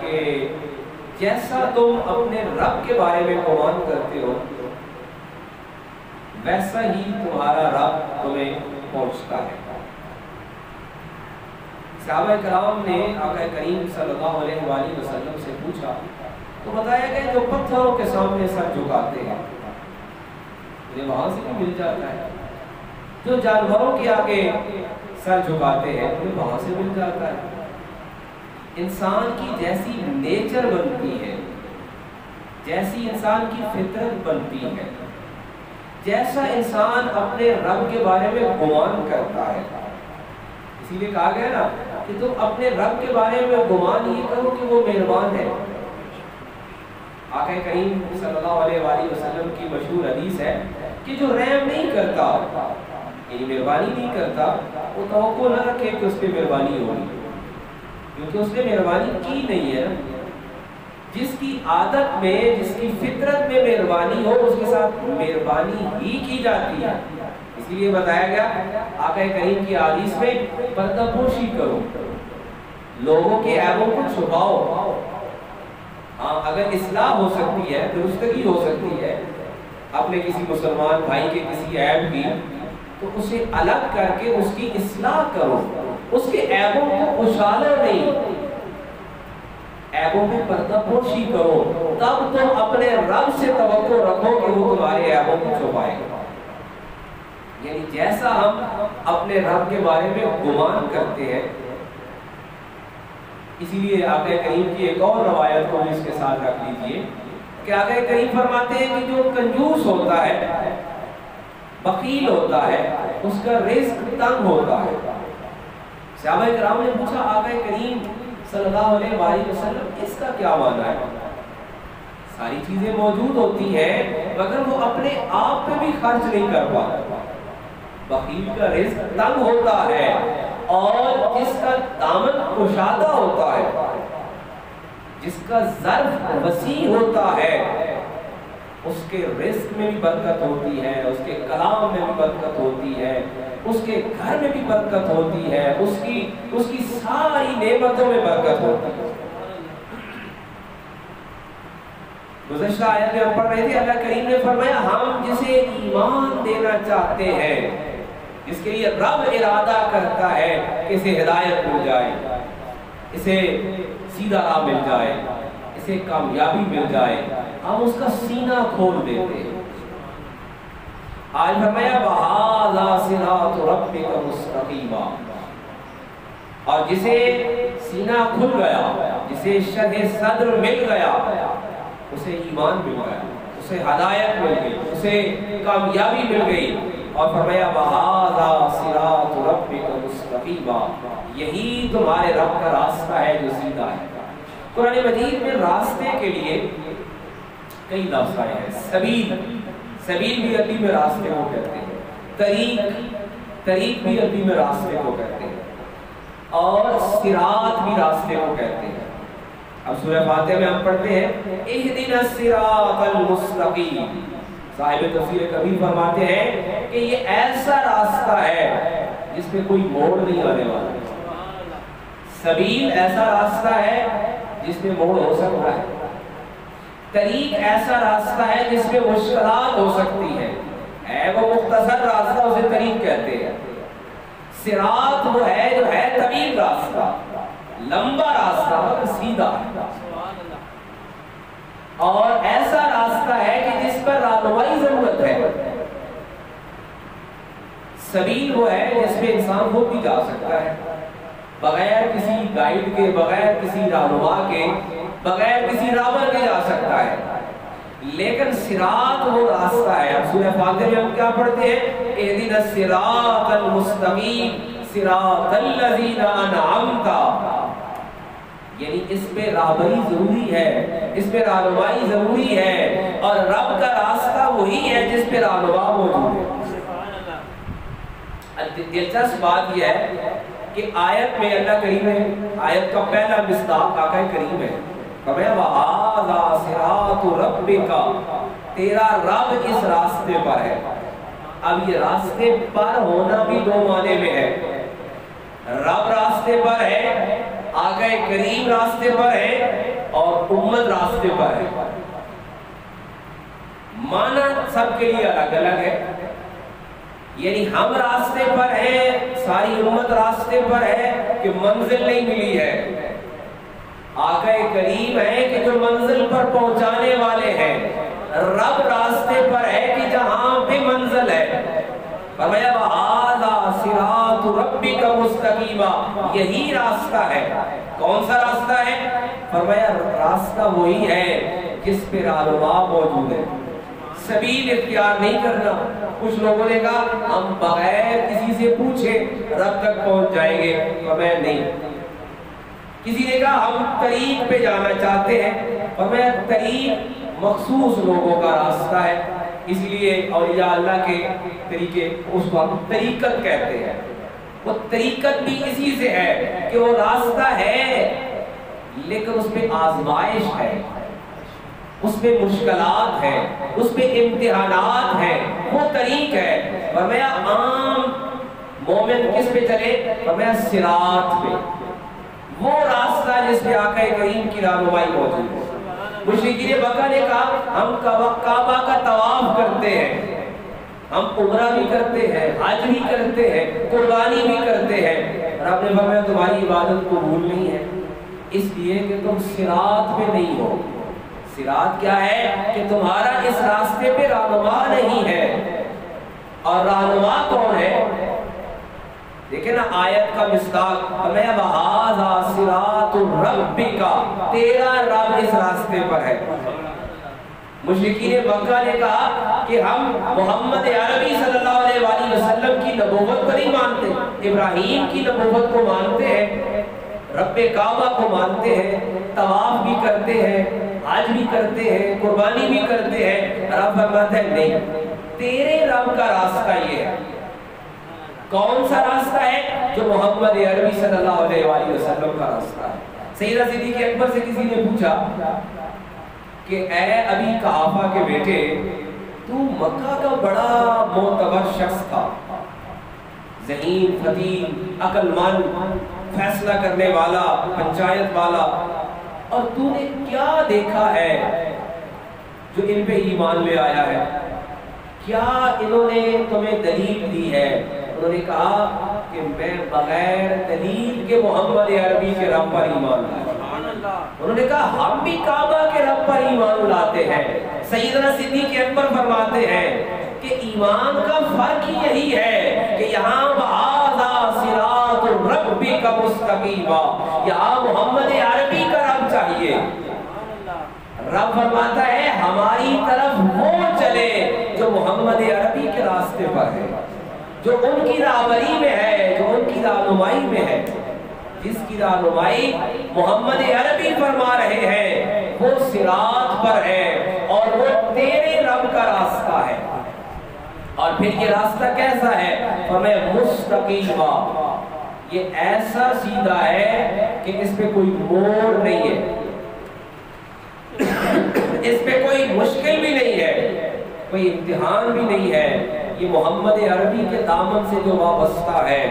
کہ جیسا تم اپنے رب کے بارے میں گمان کرتے ہو ویسا ہی تمہارا رب تمہیں پہنچتا ہے۔ صحابہ کرام نے آقا کریم صلی اللہ علیہ وآلہ وسلم سے پوچھا تو بتایا کہ جو پتھروں کے سامنے سر جھکاتے ہیں انہیں وہاں سے بھی مل جاتا ہے، جو جانوروں کے آگے سر جھکاتے ہیں انہیں وہاں سے مل جاتا ہے۔ انسان کی جیسی نیچر بنتی ہے، جیسی انسان کی فطرت بنتی ہے، جیسا انسان اپنے رب کے بارے میں گمان کرتا ہے، اسی لیے کہا گیا نا کہ تم اپنے رب کے بارے میں گمان یہ کرو کہ وہ مہربان ہے۔ آقا کریم صلی اللہ علیہ وآلہ وسلم کی مشہور حدیث ہے کہ جو رحم نہیں کرتا یعنی مہربانی نہیں کرتا وہ توقع نہ رکھے کہ اس پہ مہربانی ہوگی، کیونکہ اس نے مہربانی کی نہیں ہے۔ جس کی عادت میں جس کی فطرت میں مہربانی ہو اس کے ساتھ مہربانی ہی کی جاتی ہے۔ اس لیے بتایا گیا آقا کریم کی حدیث میں پردہ پوشی کرو، لوگوں کے عیبوں کو چھپاؤ۔ ہاں اگر اصلاح ہو سکتی ہے، درستگی ہو سکتی ہے اپنے کسی مسلمان بھائی کے کسی عیب کی تو اسے الگ کر کے اس کی اصلاح کرو، اس کے عیبوں کو اجاگر نہیں، عیبوں میں پردہ پوشی کرو، تب تم اپنے رب سے توقع رکھو کہ وہ تمہارے عیبوں کو چھپائے گا۔ یعنی جیسا ہم اپنے رب کے بارے میں گمان کرتے ہیں، اسی لیے آقا کریم کی ایک اور روایت کو اس کے ساتھ رکھ لیجئے کہ آقا کریم فرماتے ہیں کہ جو کنجوس ہوتا ہے، بخیل ہوتا ہے، اس کا رزق تنگ ہوتا ہے۔ صحابہ کرام نے پوچھا آقا کریم صلی اللہ علیہ وآلہ وسلم اس کا کیا معنی ہے؟ ساری چیزیں موجود ہوتی ہیں مگر وہ اپنے آپ پہ بھی خرچ نہیں کر پاتا۔ بخیل کا رزق تنگ ہوتا ہے اور جس کا دامن کشادہ ہوتا ہے، جس کا ظرف وسیع ہوتا ہے، اس کے رزق میں بھی برکت ہوتی ہے، اس کے کلام میں بھی برکت ہوتی ہے، اس کے گھر میں بھی برکت ہوتی ہے، اس کی ساری نعمتوں میں برکت ہوتی ہے۔ گزشتہ آیت میں ہم پڑھ رہے تھے اللہ کریم نے فرمایا ہم جسے ایمان دینا چاہتے ہیں، جس کے لیے رب ارادہ کرتا ہے کہ اسے ہدایت مل جائے، اسے سیدھا راہ مل جائے، اسے کامیابی مل جائے، ہم اس کا سینہ کھول دیتے ہیں۔ آج فرمایا وَهَذَا صِرَاطُ رَبِّكَ مُسْتَقِيمًا، اور جسے سینہ کھل گیا، جسے شرح صدر مل گیا، اسے ایمان مل گیا، اسے ہدایت مل گئی، اسے کامیابی مل گئی، اور فرمایا وَهَذَا صِرَاطُ رَبِّكَ مُسْتَقِيمًا، یہی تمہارے رب کا راستہ ہے جو سیدھا ہے۔ قرآن مجید میں راستے کے لیے کئی لفظ آئے ہیں۔ سبیل بھی عربی میں راستے کو کہتے ہیں، طریق بھی عربی میں راستے کو کہتے ہیں، اور صراط بھی راستے کو کہتے ہیں۔ اب سورہ فاتحہ میں ہم پڑھتے ہیں اہدنا الصراط المستقیم، صاحب تفسیر کبیر فرماتے ہیں کہ یہ ایسا راستہ ہے جس میں کوئی موڑ نہیں آنے والا۔ سبیل ایسا راستہ ہے جس میں موڑ ہو سکتا ہے، طریق ایسا راستہ ہے جس میں مشکلات ہو سکتی ہے وہ مختصر راستہ اسے طریق کہتے ہیں۔ صراط وہ ہے جو ہے طویل راستہ، لمبا راستہ مگر سیدھا ہے، اور ایسا راستہ ہے کہ جس پر رہنمائی ضرورت ہے۔ سبیل وہ ہے جس میں انسان خود بھی جا سکتا ہے بغیر کسی گائیڈ کے، بغیر کسی رہنما کے، بغیر کسی راہبر کے جا سکتا ہے، لیکن صراط وہ راستہ ہے۔ اب سورہ فاتحہ میں ہم کیا پڑھتے ہیں اہدنا الصراط المستقیم صراط الذین انعمت، یعنی اس پہ راہبری ضروری ہے، اس پہ رہنمائی ضروری ہے، اور رب کا راستہ وہی ہے جس پہ رہنما موجود ہے۔ دلچسپ بات یہ ہے کہ آیت میں اللہ کریم ہے، آیت کا پہلا مصداق آقا کریم ہے، فرمایا وَهَذَا صِرَاطُ رَبِّكَ، تیرا رب اس راستے پر ہے۔ اب یہ راستے پر ہونا بھی دو معنی میں ہے، رب راستے پر ہے، آقا کریم راستے پر ہے، امت راستے پر ہے۔ معنی سب کے لیے الگ الگ ہے، یعنی ہم راستے پر ہیں، ساری امت راستے پر ہے کہ منزل نہیں ملی ہے۔ آقا کریم ہے کہ جو منزل پر پہنچانے والے ہیں، رب راستے پر ہے کہ جہاں بھی منزل ہے۔ فرمایا وَهَذَا صِرَاطُ رَبِّكَ مُسْتَقِيمًا، یہی راستہ ہے۔ کون سا راستہ ہے؟ فرمایا راستہ وہی ہے جس پہ رہنما موجود ہے، سبیل اختیار نہیں کرنا۔ کچھ لوگوں نے کہا ہم بغیر کسی سے پوچھے رب تک پہنچ جائیں گے، فرمایا نہیں۔ کسی نے کہا ہم طریق پہ جانا چاہتے ہیں، فرمایا طریق مخصوص لوگوں کا راستہ ہے، اس لیے اولیاء اللہ کے طریقے اس کو ہم طریقت کہتے ہیں۔ وہ طریقت بھی اسی سے ہے کہ وہ راستہ ہے لیکن اس میں آزمائش ہے، اس میں مشکلات ہیں، اس میں امتحانات ہیں، وہ طریق ہے۔ فرمایا عام مومن کس پہ چلے؟ فرمایا صراط پہ، وہ راستہ جس پہ آقا کریم کی رہنمائی موجود ہے۔ مشرکین مکہ نے کہا ہم کعبہ کا طواف کرتے ہیں، ہم عمرہ بھی کرتے ہیں، حج بھی کرتے ہیں، قربانی بھی کرتے ہیں۔ رب نے فرمایا تمہاری عبادت قبول نہیں ہے، اس لیے کہ تم صراط پہ نہیں ہو۔ صراط کیا ہے؟ کہ تمہارا اس راستے پہ رہنما نہیں ہے۔ اور رہنما کون ہے؟ دیکھیں نا آیت کا مصداق، فرمایا وَهَذَا صِرَاطُ رَبِّكَ، تیرا رب اس راستے پر ہے۔ مشرکین مکہ نے کہا کہ ہم محمد عربی صلی اللہ علیہ وآلہ وسلم کی نبوت کو نہیں مانتے، ابراہیم کی نبوت کو مانتے ہیں، رب کعبہ کو مانتے ہیں، طواف بھی کرتے ہیں، حج بھی کرتے ہیں، قربانی بھی کرتے ہیں۔ رب فرماتا ہے نہیں، تیرے رب کا راستہ یہ ہے۔ کون سا راستہ ہے؟ جو محمد عربی صلی اللہ علیہ وآلہ وسلم کا راستہ ہے۔ سیدہ صدیق اکبر سے کسی نے پوچھا کہ اے ابی قحافہ کے بیٹے، تو مکہ کا بڑا معتبر شخص تھا، ذہین، فطین، عقل مند، فیصلہ کرنے والا، پنچایت والا، اور تو نے کیا دیکھا ہے جو ان پہ ایمان لے آیا ہے؟ کیا انہوں نے تمہیں دلیل دی ہے؟ انہوں نے کہا کہ میں بغیر دلیل کے محمد عربی کے رب پر ایمان لایا۔ انہوں نے کہا ہم بھی کعبہ کے رب پر ایمان لاتے ہیں۔ سیدنا صدیق اکبر فرماتے ہیں کہ ایمان کا فرق یہی ہے کہ یہاں وَهَذَا صِرَاطُ رَبِّكَ مُسْتَقِيمًا، یہاں محمد عربی کا رب چاہیے۔ رب فرماتا ہے ہماری طرف وہ چلے جو محمد عربی کے راستے پر ہے، جو ان کی راہبری میں ہے، جو ان کی رہنمائی میں ہے۔ جس کی رہنمائی محمد عربی فرما رہے ہیں وہ صراط پر ہے اور وہ تیرے رب کا راستہ ہے۔ اور پھر یہ راستہ کیسا ہے؟ فرمایا مستقیما، یہ ایسا سیدھا ہے کہ اس پہ کوئی موڑ نہیں ہے، اس پہ کوئی مشکل بھی نہیں ہے، کوئی امتحان بھی نہیں ہے۔ یہ محمد عربی کے دامن سے جو وابستہ ہے،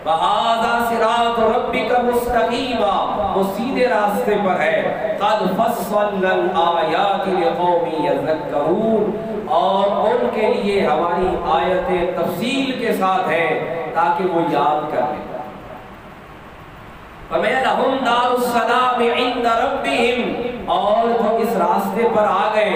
وَهَذَا صِرَاطُ رَبِّكَ مُسْتَقِيمًا، وہ سیدھے راستے پر ہے۔ قَدْ فَصَّلْنَا الْآيَاتِ لِقَوْمٍ يَذَّكَّرُونَ، اور ان کے لیے ہماری آیتیں تفصیل کے ساتھ ہیں تاکہ وہ یاد کر لیں۔ فَمَا لَهُمْ دَارُ السَّلَامِ عِنْدَ رَبِّهِمْ، اور جو اس راستے پر آ گئے،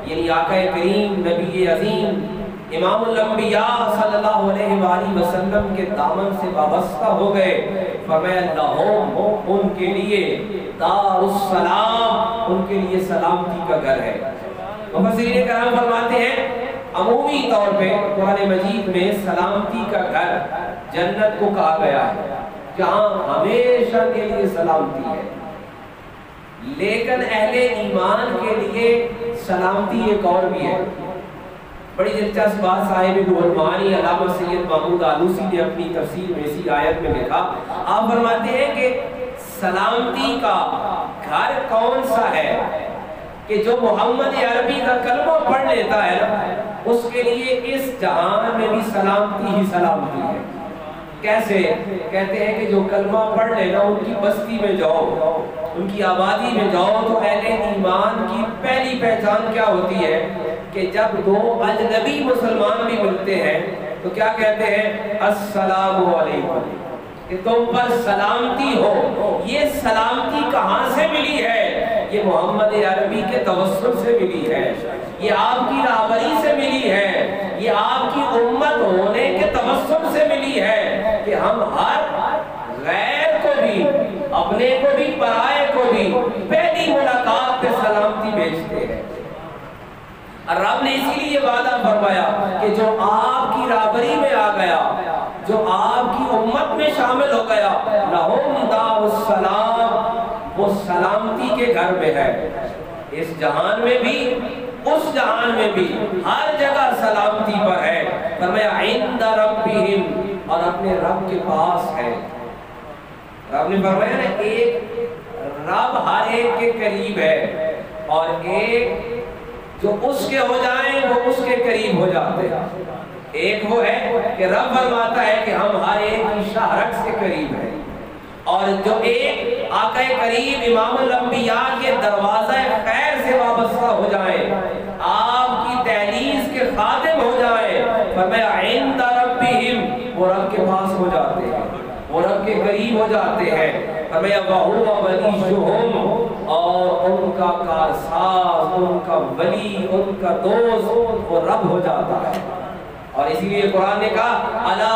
یعنی آقا کریم نبی عظیم امام الانبیاء صلی اللہ علیہ وآلہ وسلم کے دامن سے وابستہ ہو گئے، فرمایا لہم، ان کے لیے دار السلام، ان کے لیے سلامتی کا گھر ہے۔ مفسرین کرام فرماتے ہیں عمومی طور پہ قرآن مجید میں سلامتی کا گھر جنت کو کہا گیا ہے، جہاں ہمیشہ کے لیے سلامتی ہے، لیکن اہل ایمان کے لیے سلامتی ایک اور بھی ہے۔ بڑی دلچسپ بات صاحب روح المعانی علامہ سید محمود آلوسی نے اپنی تفسیر میں اسی آیت میں لکھا۔ آپ فرماتے ہیں کہ سلامتی کا گھر کون سا ہے کہ جو محمد عربی کا کلمہ پڑھ لیتا ہے نا، اس کے لیے اس جہان میں بھی سلامتی ہی سلامتی ہے۔ کیسے؟ کہتے ہیں کہ جو کلمہ پڑھ لینا، ان کی بستی میں جاؤ، ان کی آبادی میں جاؤ تو اہل ایمان کی پہلی پہچان کیا ہوتی ہے کہ جب دو اجنبی مسلمان بھی ملتے ہیں تو کیا کہتے ہیں؟ السلام علیکم، کہ تم پر سلامتی ہو۔ یہ سلامتی کہاں سے ملی ہے؟ یہ محمد عربی کے توسل سے ملی ہے، یہ آپ کی رہبری سے ملی ہے، یہ آپ کی امت ہونے کے توسل سے ملی ہے کہ ہم ہر غیر کو بھی، اپنے کو بھی، پرائے کو بھی پہلی ملاقات پہ سلامتی بھیجتے ہیں۔ رب نے اسی لیے وعدہ فرمایا کہ جو آپ کی رہبری میں آ گیا، جو آپ کی امت میں شامل ہو گیا، لہم دار السلام، وہ سلامتی کے گھر میں ہے۔ اس جہان میں بھی، اس جہان میں بھی، ہر جگہ سلامتی پر ہے۔ فرمایا عند ربہم، اور اپنے رب کے پاس ہے۔ رب نے فرمایا نا، ایک رب ہر ایک کے قریب ہے، اور ایک جو اس کے ہو جائیں وہ اس کے قریب ہو جاتے ہیں۔ ایک وہ ہے کہ رب فرماتا ہے کہ ہم ہر ایک کی شہرت سے قریب ہیں، اور جو ایک آقا کریم امام الانبیاء کے دروازہ خیر سے وابستہ ہو جائیں، آپ کی دہلیز کے خادم ہو جائیں، فرمایا عند ربہم، وہ رب کے پاس ہو جاتے ہیں، وہ رب کے قریب ہو جاتے ہیں۔ فرمایا وَهُوَ وَلِيُّهُمْ، اور ان کا کارساز، ان کا ولی، ان کا دوست وہ رب ہو جاتا ہے۔ اور اسی لیے قرآن نے کہا الا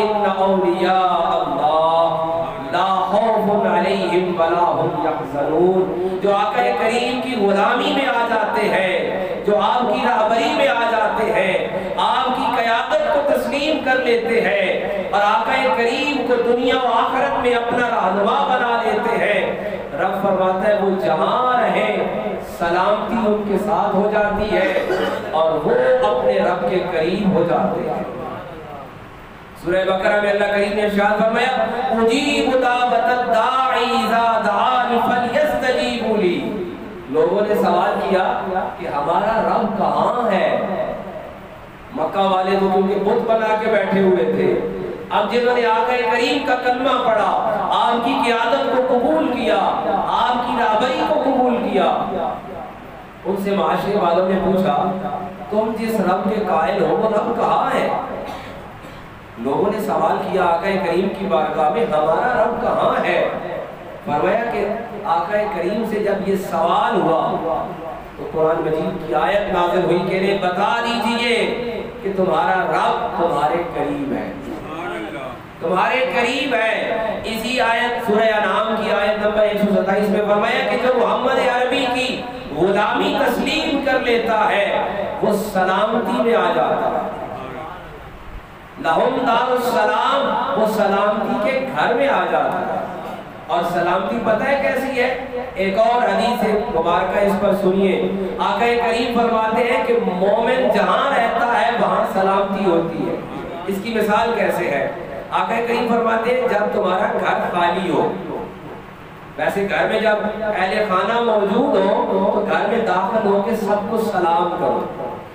ان اولیاء اللہ لا خوف علیہم ولا هم يحزنون، جو آقا کریم کی غلامی میں آ جاتے ہیں، جو آپ کی رہبری میں آ جاتے ہیں، آپ کی قیادت کو تسلیم کر لیتے ہیں، اور آقا کریم کو دنیا و آخرت میں اپنا رہنما بنا لیتے ہیں، رب فرماتا ہے وہ جہاں رہیں سلامتی ان کے ساتھ ہو جاتی ہے، اور وہ اپنے رب کے قریب ہو جاتے ہیں۔ سورہ بقرہ میں اللہ کریم نے ارشاد فرمایا اجیب دعوت الداعی اذا دعان فلیستجیبوا لی، لوگوں نے سوال کیا کہ ہمارا رب کہاں ہے؟ مکہ والے تو کیونکہ بت بنا کے بیٹھے ہوئے تھے، اب جنہوں نے آقا کریم کا کلمہ پڑھا، آپ کی قیادت کو قبول کیا، آپ کی رہبری کو قبول کیا، ان سے معاشرے والوں نے پوچھا تم جس رب کے قائل ہو وہ رب کہاں ہے؟ لوگوں نے سوال کیا آقا کریم کی بارگاہ میں ہمارا رب کہاں ہے؟ فرمایا کہ آقا کریم سے جب یہ سوال ہوا تو قرآن مجید کی آیت نازل ہوئی کہ انہیں بتا دیجئے کہ تمہارا رب تمہارے قریب ہے، تمہارے قریب ہے۔ اسی آیت سورہ انعام کی آیت نمبر 127 میں فرمایا کہ جو محمد عربی کی غلامی تسلیم کر لیتا ہے وہ سلامتی میں آ جاتا ہے۔ لہم دار السلام، وہ سلامتی کے گھر میں آ جاتا ہے۔ اور سلامتی پتہ ہے کیسی ہے؟ ایک اور حدیث مبارکہ اس پر سنیے، آقا کریم فرماتے ہیں کہ مومن جہاں رہتا ہے وہاں سلامتی ہوتی ہے۔ اس کی مثال کیسے ہے؟ آقا کریم فرماتے ہیں جب تمہارا گھر خالی ہو، ویسے گھر میں جب اہل خانہ موجود ہو تو گھر میں داخل ہو کے سب کو سلام کرو،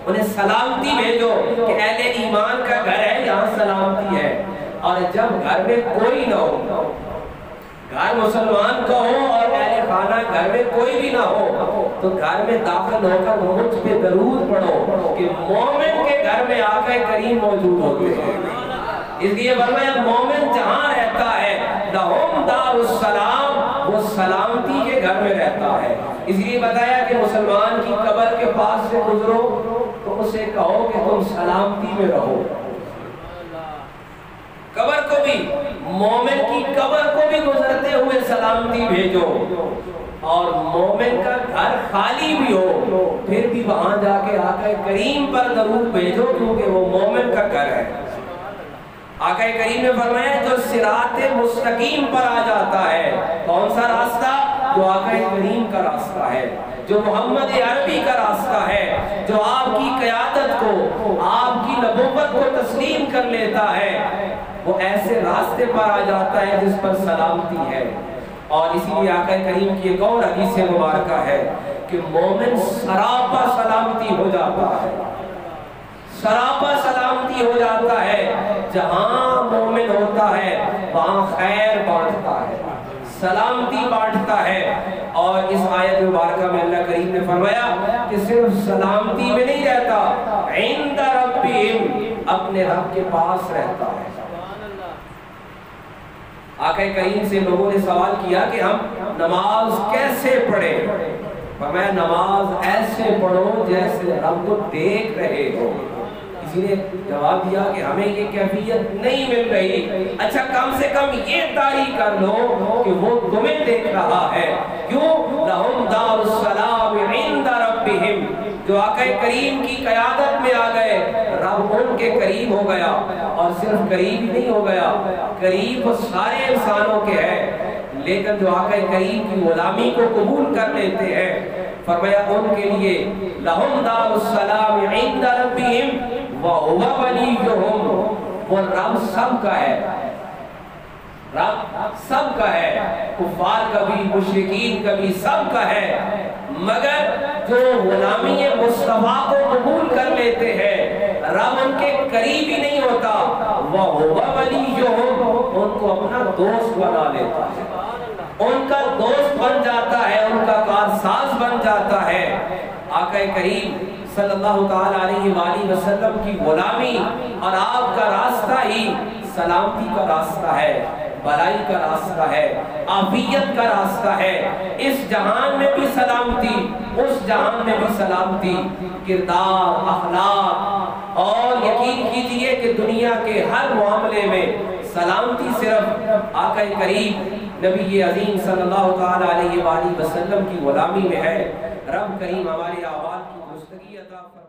انہیں سلامتی بھیجو کہ اہل ایمان کا گھر ہے، یہاں سلامتی ہے۔ اور جب گھر میں کوئی نہ ہو، گھر مسلمان کا ہو اور اہل خانہ گھر میں کوئی بھی نہ ہو، تو گھر میں داخل ہو کر مجھ پہ درود پڑھو کہ مومن کے گھر میں آقا کریم موجود ہوتے ہیں۔ اس لیے فرمایا مومن جہاں رہتا ہے لہم دار السلام، وہ سلامتی کے گھر میں رہتا ہے۔ اس لیے بتایا کہ مسلمان کی قبر کے پاس سے گزرو تو اسے کہو کہ تم سلامتی میں رہو۔ قبر کو بھی، مومن کی قبر کو بھی گزرتے ہوئے سلامتی بھیجو، اور مومن کا گھر خالی بھی ہو پھر بھی وہاں جا کے آقا کریم پر درود بھیجو کیونکہ وہ مومن کا گھر ہے۔ آقا کریم نے فرمایا جو صراط مستقیم پر آ جاتا ہے، کون سا راستہ؟ جو آقا کریم کا راستہ ہے، جو محمد عربی کا راستہ ہے، جو آپ کی قیادت کو، آپ کی نبوت کو تسلیم کر لیتا ہے، وہ ایسے راستے پر آ جاتا ہے جس پر سلامتی ہے۔ اور اسی لیے آقا کریم کی ایک اور حدیث مبارکہ ہے کہ مومن سراپا سلامتی ہو جاتا ہے، سراپا سلامتی ہو جاتا ہے۔ جہاں مومن ہوتا ہے وہاں خیر بانٹتا ہے، سلامتی بانٹتا ہے۔ اور اس آیت مبارکہ میں اللہ کریم نے فرمایا کہ صرف سلامتی میں نہیں رہتا، عند ربہم، اپنے رب کے پاس رہتا ہے۔ آقا کریم سے لوگوں نے سوال کیا کہ ہم نماز کیسے پڑھیں؟ فرمایا نماز ایسے پڑھو جیسے رب کو دیکھ رہے ہو۔ کسی نے جواب دیا کہ ہمیں یہ کیفیت نہیں مل رہی۔ اچھا کم سے کم یہ تعریف کر لو کہ وہ تمہیں دیکھ رہا ہے۔ کیوں؟ لہم دار السلام عند ربہم، جو آقا کریم کی قیادت میں آ گئے رب ان کے قریب ہو گیا، اور صرف قریب ہی نہیں ہو گیا، قریب سارے انسانوں کے ہے، لیکن جو آقا کریم کی غلامی کو قبول کر لیتے ہیں فرمایا ان کے لیے لہم دار السلام عند ربہم وَهُوَ وَلِيُّهُمْ، وہ رب سب کا ہے، رب سب کا ہے، کفار کا بھی مشرکین کا بھی سب کا ہے، مگر جو غلامی مصطفیٰ کو قبول کر لیتے ہیں رب ان کے قریب ہی نہیں ہوتا، وَهُوَ وَلِيُّهُمْ، ان کو اپنا دوست بنا لیتا ہے، ان کا دوست بن جاتا ہے، ان کا کارساز بن جاتا ہے۔ آقا کریم صلی اللہ تعالیٰ علیہ وآلہ وسلم کی غلامی اور آپ کا راستہ ہی سلامتی کا راستہ ہے، بھلائی کا راستہ ہے، عافیت کا راستہ ہے۔ اس جہان میں بھی سلامتی، اس جہان میں بھی سلامتی، کردار، اخلاق، اور یقین کیجئے کہ دنیا کے ہر معاملے میں سلامتی صرف آقا کریم نبی عظیم صلی اللہ تعالیٰ علیہ وآلہ وسلم کی غلامی میں ہے۔ رب کریم ہمارے آباد کی درستگی عطا فرمائے۔